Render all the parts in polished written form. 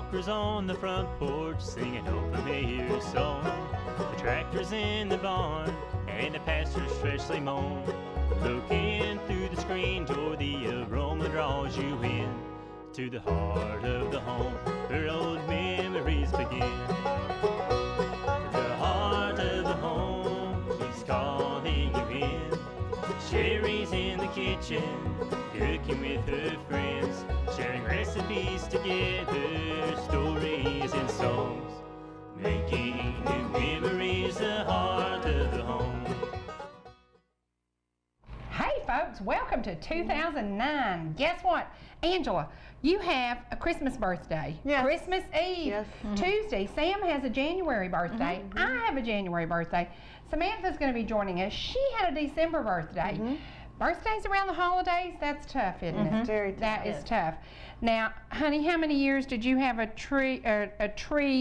walkers on the front porch sing an old familiar song. The tractor's in the barn and the pasture's freshly mown. Looking through the screen door, the aroma draws you in to the heart of the home where old memories begin. The heart of the home, she's calling you in. Cherie's in the kitchen, cooking with her friends, sharing recipes together, stories and songs, making new memories, the heart of the home. Hey folks, welcome to 2009. Guess what? Angela, you have a Christmas birthday. Yes. Christmas Eve. Yes. Tuesday, Sam has a January birthday. I have a January birthday. Samantha's going to be joining us. She had a December birthday. Birthdays around the holidays, that's tough, isn't it? Very tough. That is tough. Now, honey, how many years did you have a tree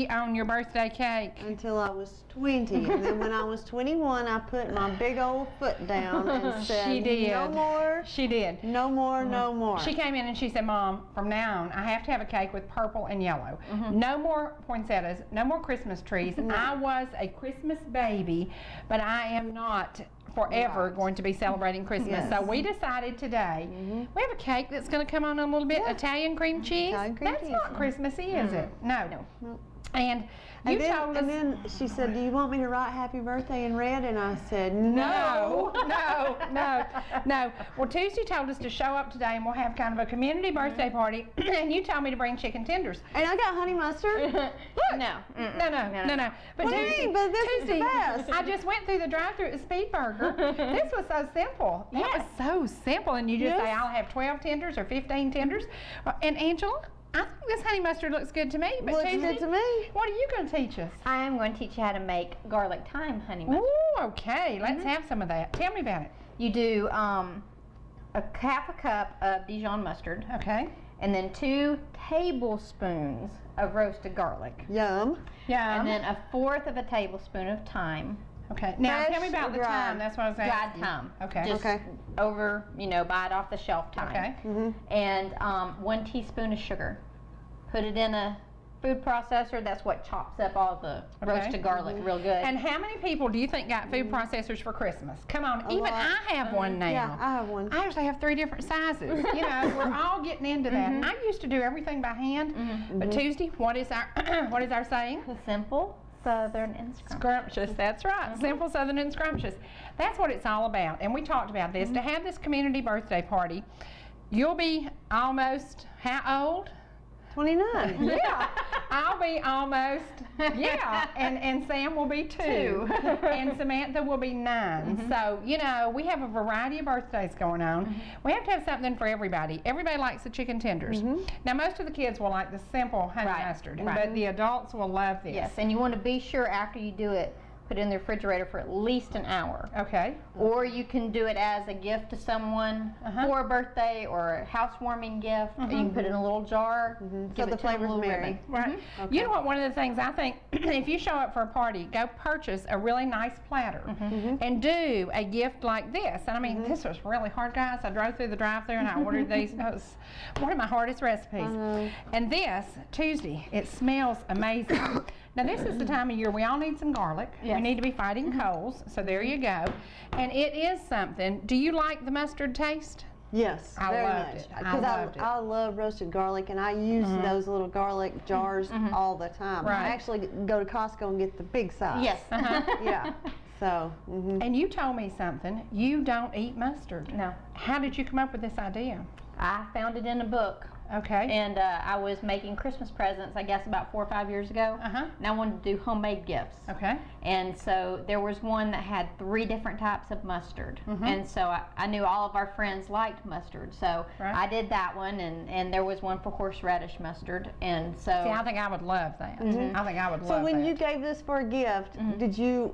on your birthday cake? Until I was 20. And then when I was 21, I put my big old foot down and said, She did. no more. She did. No more, no more. She came in and she said, Mom, from now on, I have to have a cake with purple and yellow. No more poinsettias, no more Christmas trees. I was a Christmas baby, but I am not forever going to be celebrating Christmas. Yes. So we decided today, we have a cake that's going to come on a little bit, Italian cream cheese. Italian cream that's cheese. not Christmassy, is it? No. And you And then, told us... and then she said, do you want me to write happy birthday in red? And I said, No. Well, Tuesday told us to show up today and we'll have kind of a community birthday party, and you told me to bring chicken tenders. And I got honey mustard. Look. No. But What do you mean? But this is the best. I just went through the drive-thru at Speed Burger. This was so simple. It was so simple, and you just say, I'll have 12 tenders or 15 tenders. And Angela, I think this honey mustard looks good to me. But Looks Tuesday, good to me. what are you going to teach us? I am going to teach you how to make garlic thyme honey mustard. Ooh, okay. Let's have some of that. Tell me about it. You do half a cup of Dijon mustard, Okay. and then 2 tablespoons of roasted garlic, Yum. Yeah. and then 1/4 of a tablespoon of thyme, Okay. Now Fresh tell me about or the dried? time. That's what I was dried asking. thyme. Okay. Just Okay. over, buy it off the shelf thyme. Okay. And 1 teaspoon of sugar. Put it in a food processor. That's what chops up all the roasted garlic real good. And how many people do you think got food processors for Christmas? Come on, even lot. I have one now. Yeah, I have one. I actually have 3 different sizes. We're all getting into that. And I used to do everything by hand. But Tuesday, what is our what is our saying? Simple, Southern, and scrumptious. Scrumptious, that's right. Simple, Southern, and scrumptious. That's what it's all about. And we talked about this. To have this community birthday party, you'll be almost how old? 29. Yeah, I'll be almost, and Sam will be 2, and Samantha will be 9. So, we have a variety of birthdays going on. We have to have something for everybody. Everybody likes the chicken tenders. Now, most of the kids will like the simple honey mustard, but the adults will love this. Yes, and you want to be sure after you do it, put it in the refrigerator for at least an hour. Okay. Or you can do it as a gift to someone for a birthday or a housewarming gift. You can put it in a little jar. So the flavors marry. Right. You know what, one of the things I think, if you show up for a party, go purchase a really nice platter and do a gift like this. And I mean, this was really hard, guys. I drove through the drive-thru and I ordered these. It was one of my hardest recipes. And this, Tuesday, it smells amazing. Now this is the time of year we all need some garlic. We need to be fighting colds, so there you go. And it is something. Do you like the mustard taste? Yes, I very loved much. it. I Because loved it. I love roasted garlic, and I use those little garlic jars all the time. Right. I actually go to Costco and get the big size. Yes. Yeah. So. And you told me something. You don't eat mustard. No. How did you come up with this idea? I found it in a book. Okay. And I was making Christmas presents, I guess, about 4 or 5 years ago. And I wanted to do homemade gifts. Okay. And so there was one that had 3 different types of mustard. And so I knew all of our friends liked mustard. So I did that one, and there was one for horseradish mustard. And so. See, I think I would love that. I think I would love So when that. you gave this for a gift, did you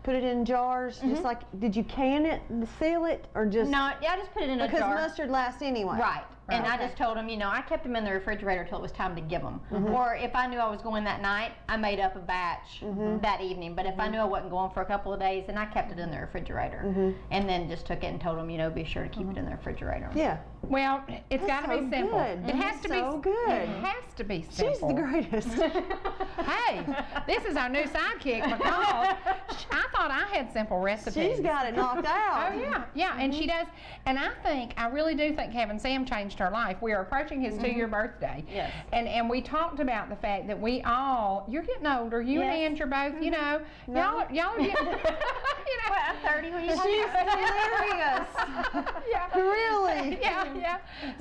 put it in jars? Just like, did you can it, seal it, or just? No, yeah, I just put it in a jar. Because mustard lasts anyway. Right. And I just told them, you know, I kept them in the refrigerator till it was time to give them. Or if I knew I was going that night, I made up a batch that evening. But if I knew I wasn't going for a couple of days, then I kept it in the refrigerator. And then just took it and told them, you know, be sure to keep it in the refrigerator. Yeah. Well, it's got to be simple. Good. It has to so be good. It has to be simple. She's the greatest. Hey, this is our new sidekick because I thought I had simple recipes. She's got it knocked out. Oh yeah, yeah, and she does. And I really do think having Sam changed her life. We are approaching his 2-year birthday. Yes. And we talked about the fact that we all, you're getting older. You and Ange are both, you know, y'all are getting, you know. Well, I'm 30. What are you talking She's about? hilarious. Yeah. Really? Yeah.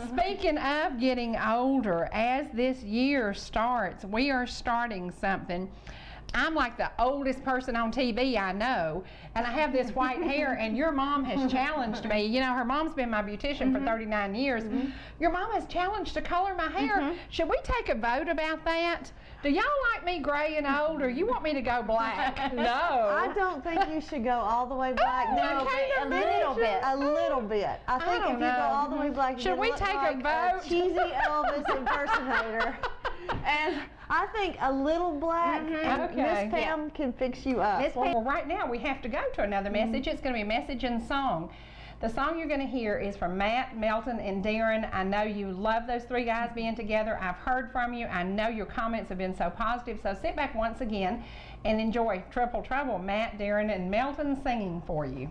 Speaking of getting older, as this year starts, we are starting something. I'm like the oldest person on TV I know, and I have this white hair, and your mom has challenged me. You know, her mom's been my beautician for 39 years. Your mom has challenged to color my hair. Should we take a vote about that? Do y'all like me gray and old, or you want me to go black? No. I don't think you should go all the way black. No, but a little bit. A little bit. I think if you go all the way black, Should we take like a vote? A cheesy Elvis impersonator. And I think a little black, and Miss Pam can fix you up. Well, right now we have to go to another message. It's going to be a message and song. The song you're going to hear is from Matt, Melton, and Doran. I know you love those 3 guys being together. I've heard from you. I know your comments have been so positive. So sit back once again and enjoy Triple Trouble, Matt, Doran, and Melton singing for you.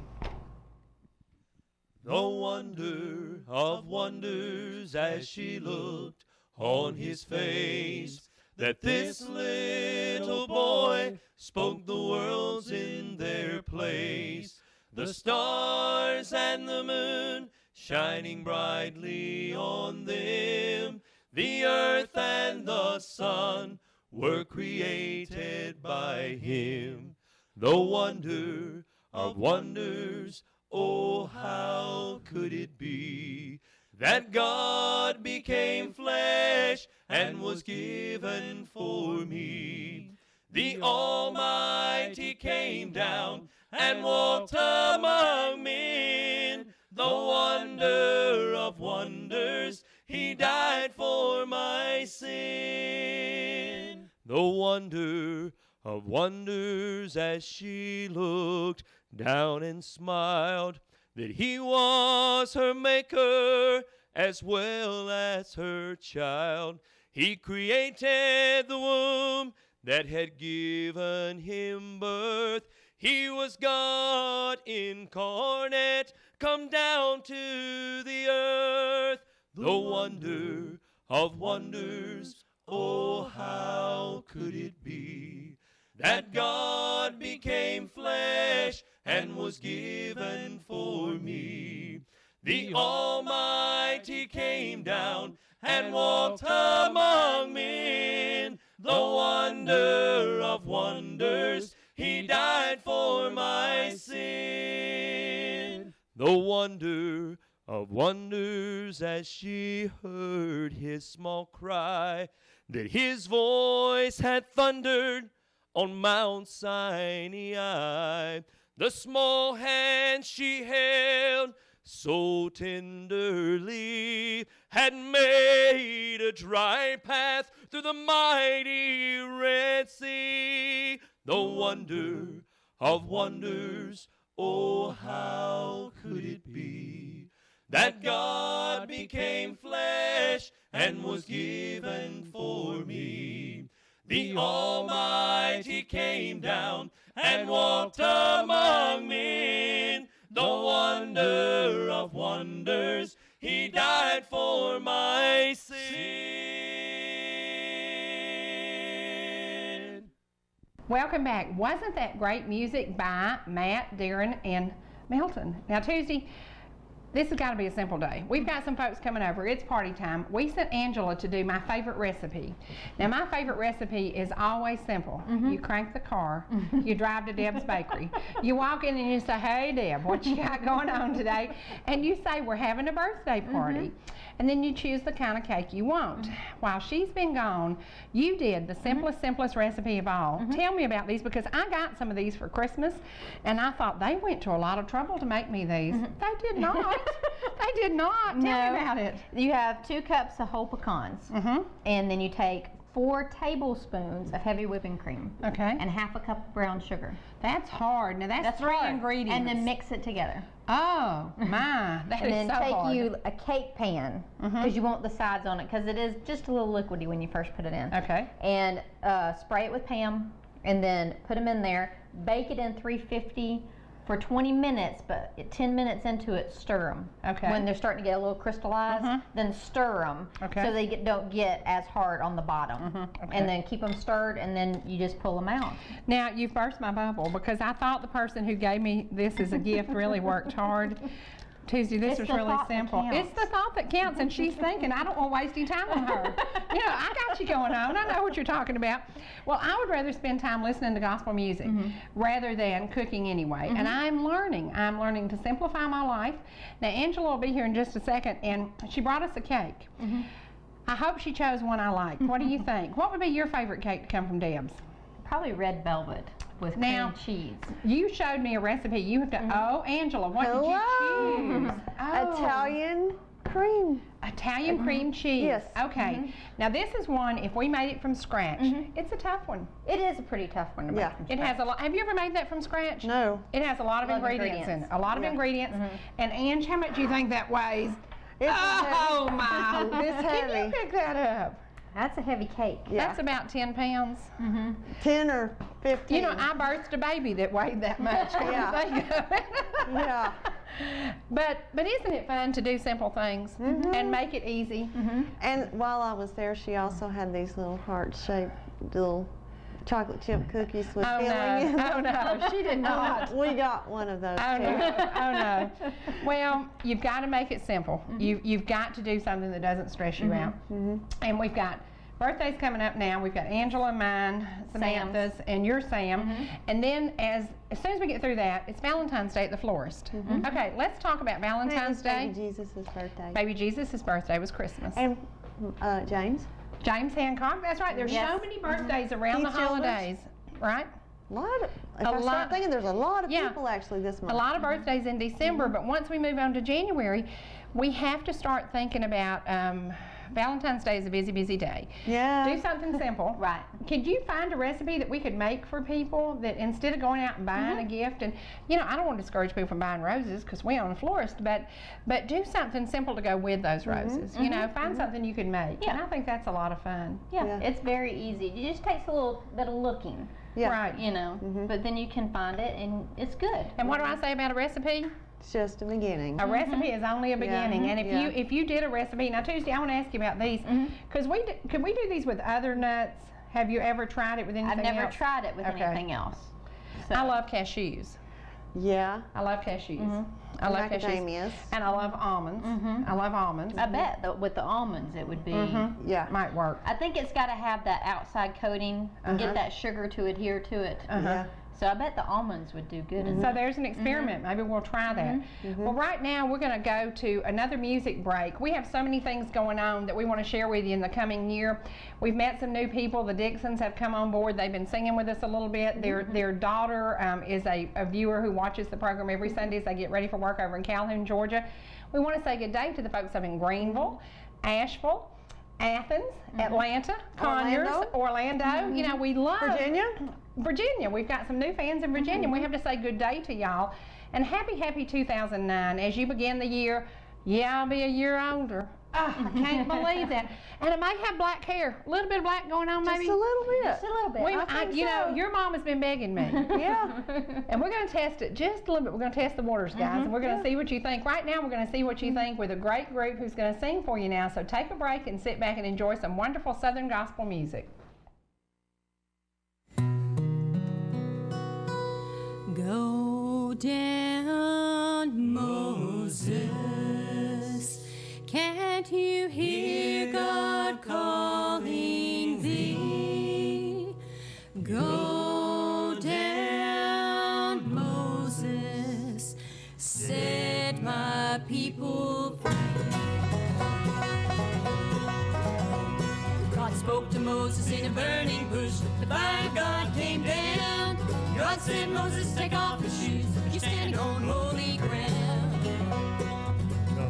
The wonder of wonders as she looked on his face, that this little boy spoke the worlds in their place. The stars and the moon shining brightly on them, the earth and the sun were created by him. The wonder of wonders, oh, how could it be that God became flesh and was given for me? The Almighty came down and walked among men. The wonder of wonders, he died for my sin. The wonder of wonders as she looked down and smiled, that he was her maker as well as her child. He created the womb that had given him birth. He was God incarnate, come down to the earth. The wonder of wonders, oh, how could it be that God became flesh and was given for me? The Almighty came down and walked among men. The wonder of wonders, he died for my sin. The wonder of wonders as she heard his small cry, that his voice had thundered on Mount Sinai. The small hand she held so tenderly had made a dry path through the mighty Red Sea. The wonder of wonders, oh, how could it be that God became flesh and was given for me? The Almighty came down and walked among men. The wonder of wonders, he died for my sin. Welcome back. Wasn't that great music by Matt, Doran, and Melton? Now, Tuesday, this has got to be a simple day. We've got some folks coming over. It's party time. We sent Angela to do my favorite recipe. Now, my favorite recipe is always simple. You crank the car. You drive to Deb's Bakery. You walk in and you say, "Hey, Deb, what you got going on today?" And you say, "We're having a birthday party." And then you choose the kind of cake you want. While she's been gone, you did the simplest recipe of all. Tell me about these, because I got some of these for Christmas, and I thought they went to a lot of trouble to make me these. They did not. They did not. Tell me about it. You have 2 cups of whole pecans, and then you take 4 tablespoons of heavy whipping cream. Okay. And half a cup of brown sugar. That's hard. Now that's 3 hard. ingredients. And then mix it together. Oh my, that and is then so take hard. you a cake pan, because you want the sides on it, because it is just a little liquidy when you first put it in. Okay. And spray it with Pam, and then put them in there. Bake it in 350 for 20 minutes, but 10 minutes into it, stir them. Okay. When they're starting to get a little crystallized, then stir them so they don't get as hard on the bottom. And then keep them stirred, and then you just pull them out. Now, you've burst my bubble, because I thought the person who gave me this as a gift really worked hard. Tuesday, this was really simple. It's the thought that counts, and she's thinking, I don't want to waste any time on her. You know, I got you going on. I know what you're talking about. Well, I would rather spend time listening to gospel music rather than cooking anyway. And I'm learning to simplify my life. Now, Angela will be here in just a second, and she brought us a cake. I hope she chose one I like. What do you think? What would be your favorite cake to come from Deb's? Probably red velvet with cream cheese. You showed me a recipe. You have to, oh, Angela, what did you choose? Oh. Italian cream. Italian cream cheese. Yes. Okay. Now this is one, if we made it from scratch, it's a tough one. It is a pretty tough one to make from scratch. It has a lot. Have you ever made that from scratch? No. It has a lot of ingredients in it. A lot of ingredients. And Ange, how much do you think that weighs? It's oh my. It's heavy. Can you pick that up? That's a heavy cake. Yeah. That's about 10 pounds. 10 or 15. You know, I birthed a baby that weighed that much. Yeah. But isn't it fun to do simple things and make it easy? And while I was there, she also had these little heart-shaped little chocolate chip cookies with filling in them. Oh no, she did not. We got one of those Oh too. no, oh no. Well, you've got to make it simple. You've got to do something that doesn't stress you out. And we've got birthdays coming up now. We've got Angela and mine, Samantha's, and your Sam. And then as soon as we get through that, it's Valentine's Day at the florist. Okay, let's talk about Valentine's Day. Baby Jesus' birthday. Baby Jesus' birthday was Christmas. And James Hancock, that's right. There's so many birthdays around the holidays, right? A lot of, if I start thinking, there's a lot of people actually this month. A lot of birthdays in December, but once we move on to January, we have to start thinking about Valentine's Day is a busy, busy day. Yeah. Do something simple. Right. Could you find a recipe that we could make for people that instead of going out and buying a gift, and you know, I don't want to discourage people from buying roses because we own a florist, but do something simple to go with those roses. You know, find something you can make. Yeah. And I think that's a lot of fun. Yeah, it's very easy. It just takes a little bit of looking. Yeah. Right. You know, but then you can find it and it's good. And what do I say about a recipe? It's just a beginning. A recipe is only a beginning, and if you did a recipe, now Tuesday I want to ask you about these, because could we do these with other nuts? Have you ever tried it with anything else? I've never tried it with anything else. So. I love cashews. Yeah. I love cashews. I love macadamias. And I love almonds. I love almonds. I bet that with the almonds it would be. Yeah. Might work. I think it's got to have that outside coating and get that sugar to adhere to it. Yeah. So I bet the almonds would do good. So there's an experiment. Maybe we'll try that. Well, right now we're going to go to another music break. We have so many things going on that we want to share with you in the coming year. We've met some new people. The Dixons have come on board. They've been singing with us a little bit. Their daughter is a viewer who watches the program every Sunday as they get ready for work over in Calhoun, Georgia. We want to say good day to the folks up in Greenville, Asheville, Athens, Atlanta, Conyers, Orlando. You know, we love Virginia. We've got some new fans in Virginia. We have to say good day to y'all. And happy 2009 as you begin the year. Yeah, I'll be a year older. Oh, I can't believe that. And I may have black hair. A little bit of black going on, maybe. Just a little bit. Just a little bit. You know, your mom has been begging me. Yeah. And we're going to test it just a little bit. We're going to test the waters, guys, and we're going to see what you think. Right now, we're going to see what you think with a great group who's going to sing for you now. So take a break and sit back and enjoy some wonderful Southern gospel music. Go down, Moses. Can't you hear God calling thee? Go down, Moses. Set my people free. God spoke to Moses in a burning bush. The fire of God came down. God said, Moses, take off your shoes. You stand on holy ground. Go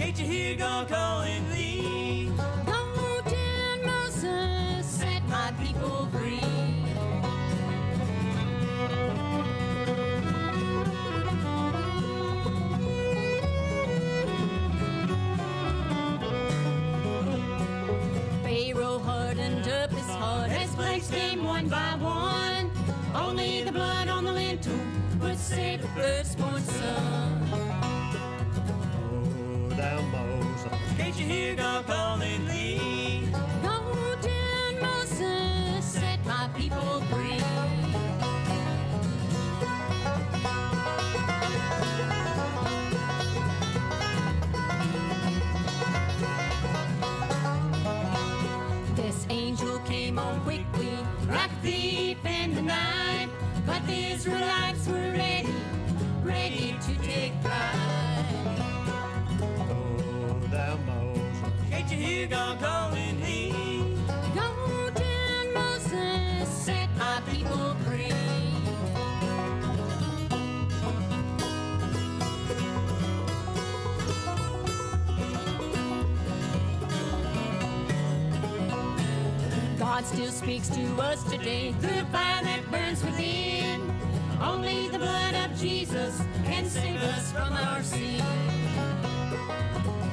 Can't you hear God calling thee? Go down, Moses, set my people free. Pharaoh hardened up his heart as plagues came one by one. Only the blood on the lintel would save the firstborn son. Go down, Moses. Can't you hear God calling thee? Go down, Moses, set my people free. This angel came on quickly, like a thief in the night. But the Israelites were ready to take flight. Go down, Moses. Can't you hear God calling thee? Go down, Moses, set my people free. God still speaks to us today through the fire that burns within. Only the blood of Jesus can save us from our sin.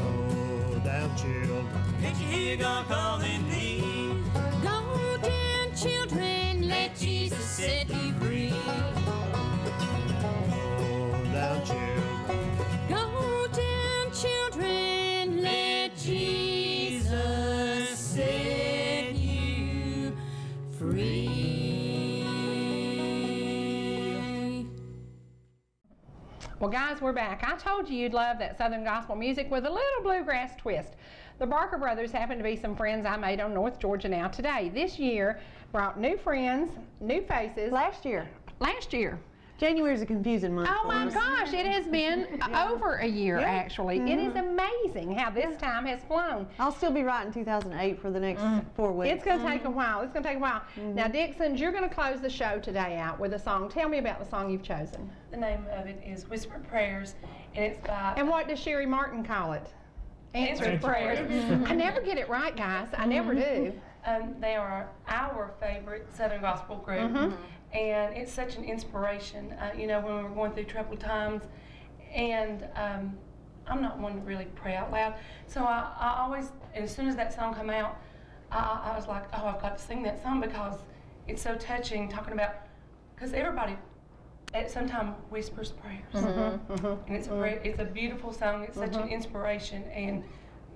Go down, children. Can't you hear God calling thee? Go down, children, let Jesus set you free. Go down, children. Go down, children, let Jesus set you free. Well, guys, we're back. I told you you'd love that Southern gospel music with a little bluegrass twist. The Barker brothers happen to be some friends I made on North Georgia Now Today. This year brought new friends, new faces. Last year. January is a confusing month. Oh my gosh, it has been over a year actually. It is amazing how this time has flown. I'll still be writing 2008 for the next 4 weeks. It's going to take a while. Now, Dixon, you're going to close the show today out with a song. Tell me about the song you've chosen. The name of it is Whispered Prayers, and it's by... And what does Cherie Martin call it? Answered Prayers. I never get it right, guys. I never do. They are our favorite Southern gospel group, and it's such an inspiration, you know, when we're going through troubled times, and I'm not one to really pray out loud, so I always, as soon as that song came out, I was like, oh, I've got to sing that song because it's so touching, talking about, because everybody at some time whispers prayers, and it's a beautiful song, it's such an inspiration, and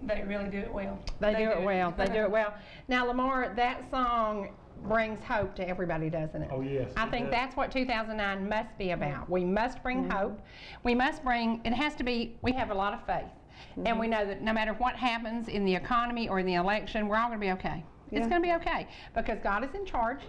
they really do it well. They do it well. Now, Lamar, that song brings hope to everybody, doesn't it? Oh, yes. I think that's what 2009 must be about. We must bring hope. We must bring, it has to be, we have a lot of faith. And we know that no matter what happens in the economy or in the election, we're all going to be okay. It's going to be okay because God is in charge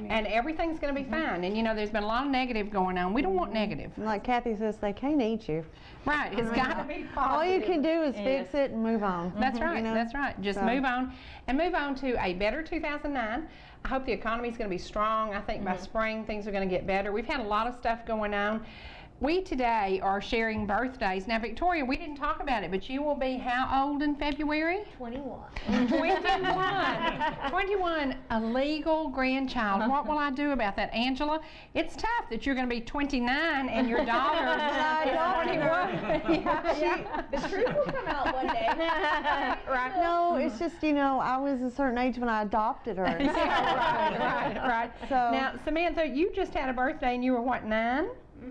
and everything's going to be fine. And you know, there's been a lot of negative going on. We don't want negative. Like Kathy says, they can't eat you. Right, it's got to be positive. All you can do is fix it and move on. That's right, you know? that's right. Just move on and move on to a better 2009. I hope the economy is going to be strong. I think by spring things are going to get better. We've had a lot of stuff going on. We today are sharing birthdays. Now, Victoria, we didn't talk about it, but you will be how old in February? 21. 21, a legal grandchild. What will I do about that? Angela, it's tough that you're going to be 29 and your daughter is 21. The truth will come out one day. Right. No, it's just, you know, I was a certain age when I adopted her. Right. So, now, Samantha, you just had a birthday and you were what, 9?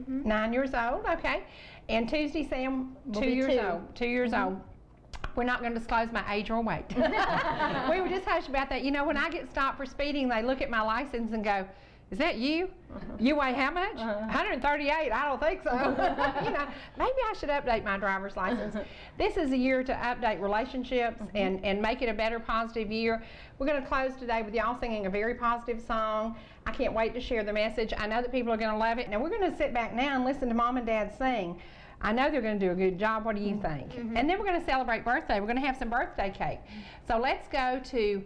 9 years old, okay. And Tuesday, Sam, 2 years old. 2 years old. We're not going to disclose my age or weight. We were just hush about that. You know, when I get stopped for speeding, they look at my license and go, is that you? You weigh how much? 138. I don't think so. You know, maybe I should update my driver's license. This is a year to update relationships and make it a better, positive year. We're going to close today with y'all singing a very positive song. I can't wait to share the message. I know that people are going to love it. Now, we're going to sit back now and listen to Mom and Dad sing. I know they're going to do a good job. What do you think? And then we're going to celebrate birthday. We're going to have some birthday cake. So let's go to,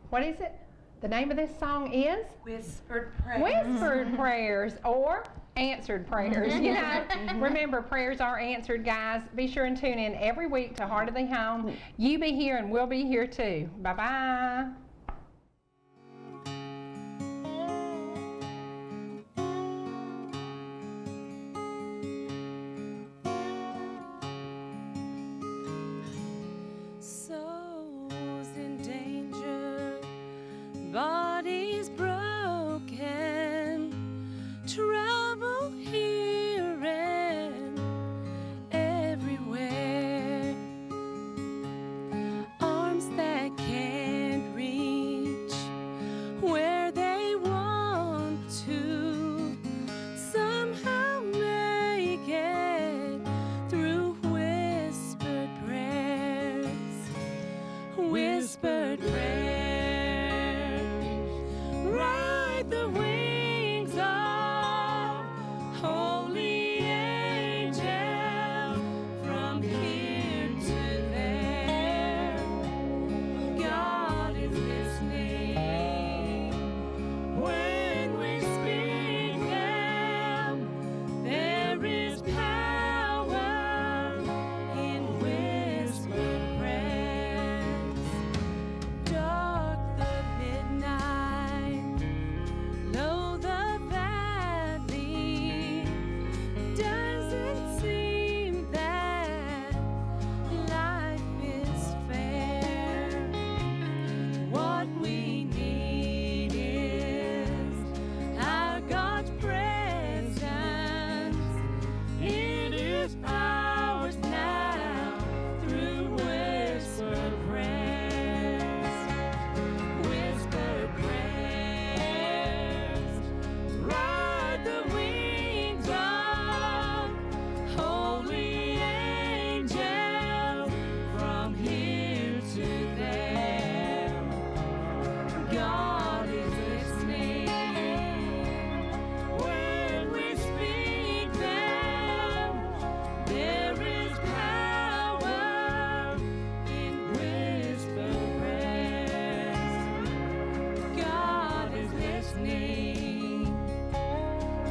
what is it? The name of this song is? Whispered Prayers. Whispered Prayers, or answered prayers. You know, remember, prayers are answered, guys. Be sure and tune in every week to Heart of the Home. You be here and we'll be here too. Bye-bye. Souls in danger, bodies broken, trouble here and everywhere, arms that can't reach where they want to, somehow make it through whispered prayers, whispered prayers, ride the wings of holy angel from here to there. God is listening when we speak them. There is power in whispered prayers. Dark the midnight, low the valley. Doesn't seem that life is fair. What we need is our God's presence. It is ours now through whispered prayers. Whispered prayers, ride the wings of holy angels from here to there. God is listening when we speak them. There is power in whispered prayers. God is listening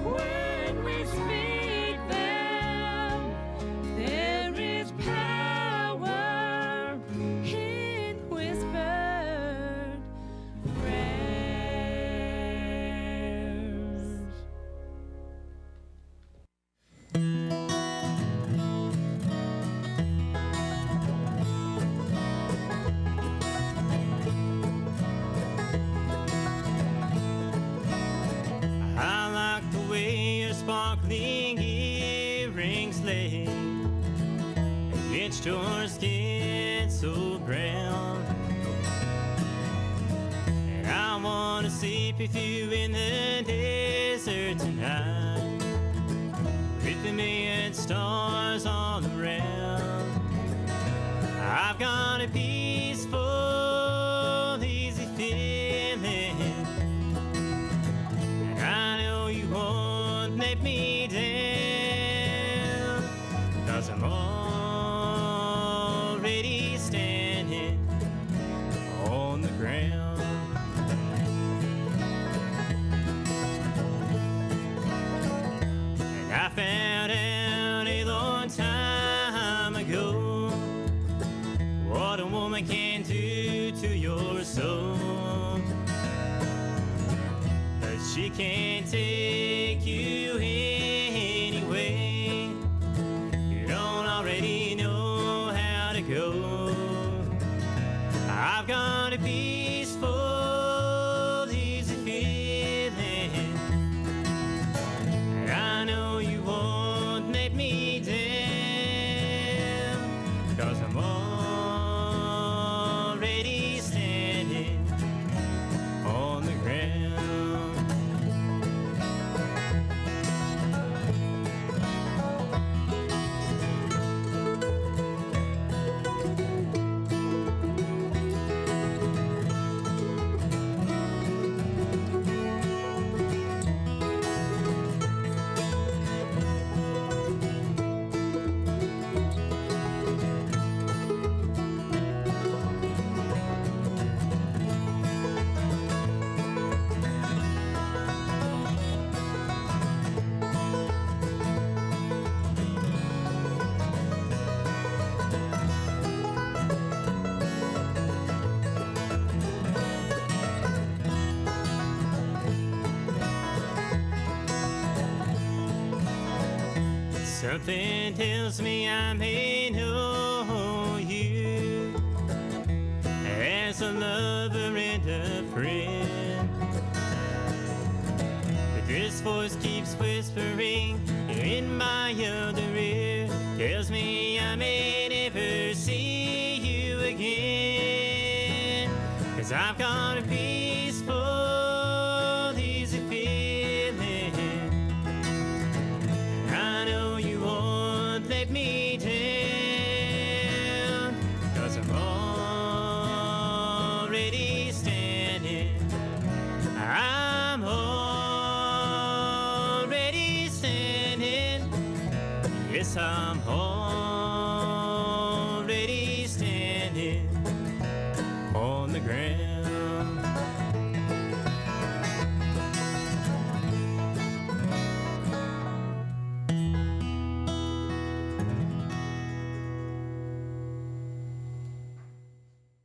when we speak them. There is power in whispered prayers. I like the way your sparkling earrings lay against your skin so brown. And I want to sleep with you in the desert tonight, with a million stars all around. I've got a peaceful, easy feeling, and I know you won't let me down, 'cause I'm already standing on the ground. And I found out a long time ago what a woman can do to your soul, but she can't take you anyway. You don't already know how to go. I've got a peaceful, easy feeling, and I know you won't let me down, 'cause I'm already standing on the ground. Something tells me I may know you as a lover and a friend. But this voice keeps whispering in my other ear, tells me I may never see you again. 'Cause I've got a peaceful, easy feeling. I know you won't let me down, 'cause I'm already standing. I'm already standing. Yes, I'm already